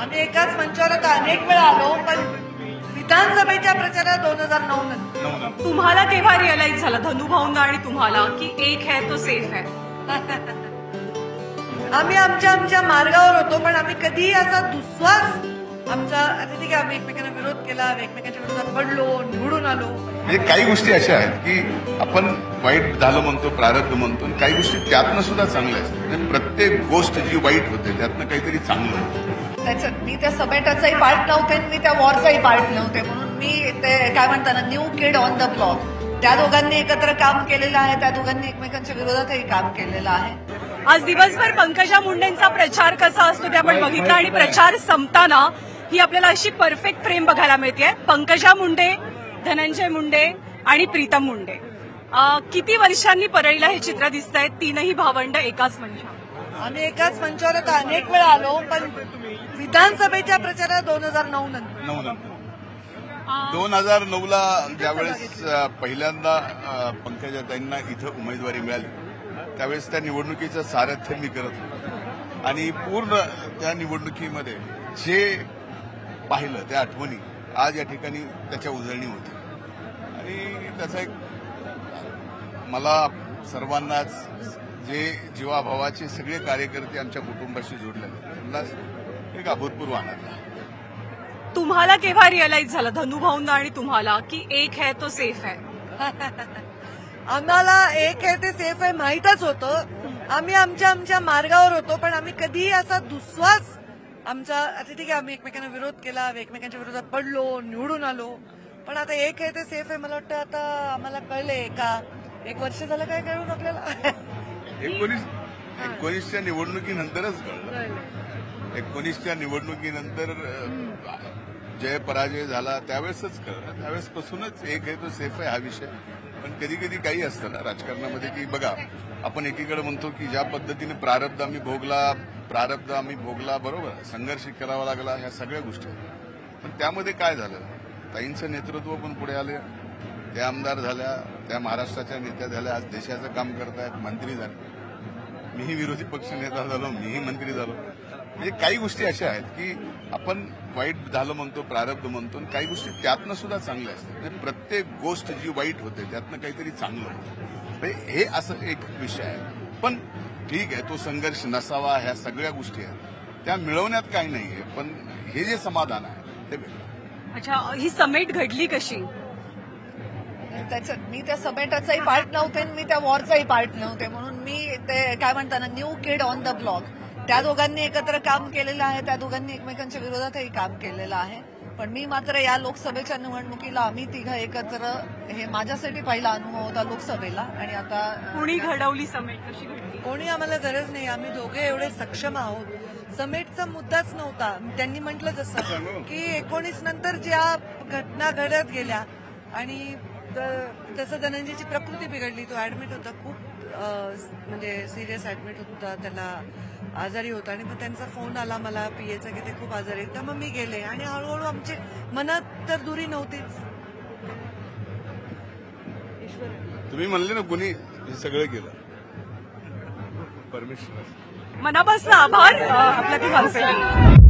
आम्ही एकाच मंचावर आता अनेक वेळा आलो, पण विधानसभेच्या प्रचारात 2009 नंतर तुम्हाला केव्हा रिअलाइज झालं धनुभाऊंना आणि तुम्हाला की एक है तो सेफ है? आम्ही आमच्या मार्गावर होतो, पण आम्ही कधीही असा दुस्वास आमचा आता ठीक आहे आम्ही एकमेकांना विरोध केला, एकमेकांच्या विरोधात पडलो, निवडून आलो. म्हणजे काही गोष्टी अशा आहेत की आपण वाईट झालं म्हणतो, प्रारब्ध म्हणतो, आणि काही गोष्टी त्यातनं सुद्धा चांगल्या असतात. म्हणजे प्रत्येक गोष्ट जी वाईट होते त्यातनं काहीतरी चांगलं होतं. त्याच्यात मी त्या समेटाचाही पार्ट नव्हते, मी त्या वॉरचाही पार्ट नव्हते, म्हणून मी ते काय म्हणतात ना, new kid on the block. त्या दोघांनी एकत्र काम केलेलं आहे, त्या दोघांनी एकमेकांच्या विरोधातही काम केलेलं आहे. आज दिवसभर पंकजा मुंडेंचा प्रचार कसा असतो ते आपण बघितलं आणि प्रचार संपताना ही आपल्याला अशी परफेक्ट फ्रेम बघायला मिळते. पंकजा मुंडे, धनंजय मुंडे आणि प्रीतम मुंडे. किती वर्षांनी परळीला हे चित्र दिसत आहेत, तीनही भावंड एकाच मंचावर. आम्ही एकाच मंचावर आता अनेक वेळा आलो, पण विधानसभेच्या प्रचारात 2009 नंतर 2009ला ज्यावेळेस पहिल्यांदा पंकजाताईंना इथं उमेदवारी मिळाली त्यावेळेस त्या निवडणुकीचं सारथ्य मी करत होतो, आणि पूर्ण त्या निवडणुकीमध्ये जे पाहिलं त्या आठवणी आज या ठिकाणी त्याच्या उजळणी होती. आणि त्याचा एक मला सर्वांनाच जे जीवाभावाचे सगळे कार्यकर्ते आमच्या कुटुंबाशी जोडलेले त्यांना एक अभूतपूर्व आनंद. तुम्हाला केव्हा रिअलाइज झालं धनुभाऊंना आणि तुम्हाला की एक है तो सेफ है? आम्हाला एक आहे ते सेफ आहे माहीतच होतं. आम्ही आमच्या मार्गावर होतो, पण आम्ही कधीही असा दुस्वास आमचा आता ठीक आहे आम्ही एकमेकांना विरोध केला, एकमेकांच्या विरोधात पडलो, निवडून आलो, पण आता एक आहे ते सेफ आहे. मला वाटतं आता आम्हाला कळलंय का, एक वर्ष झालं काय कळून आपल्याला. 19च्या निवडणुकीनंतरच कळलं. 19च्या निवडणुकीनंतर जय पराजय झाला त्यावेळेसच कळलं. त्यावेळेसपासूनच एक आहे तो सेफ आहे हा विषय. पण कधी कधी काही असतं ना राजकारणामध्ये की बघा, आपण एकीकडे म्हणतो की ज्या पद्धतीने प्रारब्ध आम्ही भोगला बरोबर, संघर्ष करावा लागला, ह्या सगळ्या गोष्टी. पण त्यामध्ये काय झालं, ताईंचं नेतृत्व पण पुढे आले, त्या आमदार झाल्या, त्या महाराष्ट्राच्या नेत्या झाल्या, आज देशाचं काम करतायत, मंत्री झाले. मीही विरोधी पक्ष नेता झालो, मीही मंत्री झालो. म्हणजे काही गोष्टी अशा आहेत की आपण वाईट झालं म्हणतो, प्रारब्ध म्हणतो, आणि काही गोष्टी त्यातनं सुद्धा चांगल्या असतात. म्हणजे प्रत्येक गोष्ट जी वाईट होते त्यातनं काहीतरी चांगलं होतं. हे असं एक विषय आहे. पण ठीक आहे, तो संघर्ष नसावा, ह्या सगळ्या गोष्टी आहेत, त्या मिळवण्यात काही नाहीये, पण हे जे समाधान आहे ते वेगळं. अच्छा, ही समेट घडली कशी? त्याच्यात मी त्या समेटाचाही पार्ट नव्हते, मी त्या वॉरचाही पार्ट नव्हते, म्हणून मी ते काय म्हणतात ना, new kid on the block. त्या दोघांनी एकत्र काम केलेलं आहे, त्या दोघांनी एकमेकांच्या विरोधातही काम केलेलं आहे. पण मी मात्र या लोकसभेच्या निवडणुकीला आम्ही तिघं एकत्र, हे माझ्यासाठी पहिला अनुभव होता लोकसभेला. आणि आता कुणी घडवली समेट, कशी घडली? कोणी आम्हाला गरज नाही, आम्ही दोघे एवढे सक्षम आहोत. समेटचा मुद्दाच नव्हता. त्यांनी म्हटलं जसं की 19 नंतर ज्या घटना घडत गेल्या, आणि तसं धनंजयची प्रकृती बिघडली, तो ऍडमिट होता, खूप म्हणजे सिरियस ऍडमिट होता, त्याला आजारी होता. आणि मग त्यांचा फोन आला मला पीएचा की ते खूप आजारी आहेत. तर मग मी गेले, आणि हळूहळू आमची मनात तर दुरी नव्हतीच. तुम्ही म्हणले ना कुणी हे सगळं केलं, परमेश्वर. मनापासून आभार आपल्या ती माणसं.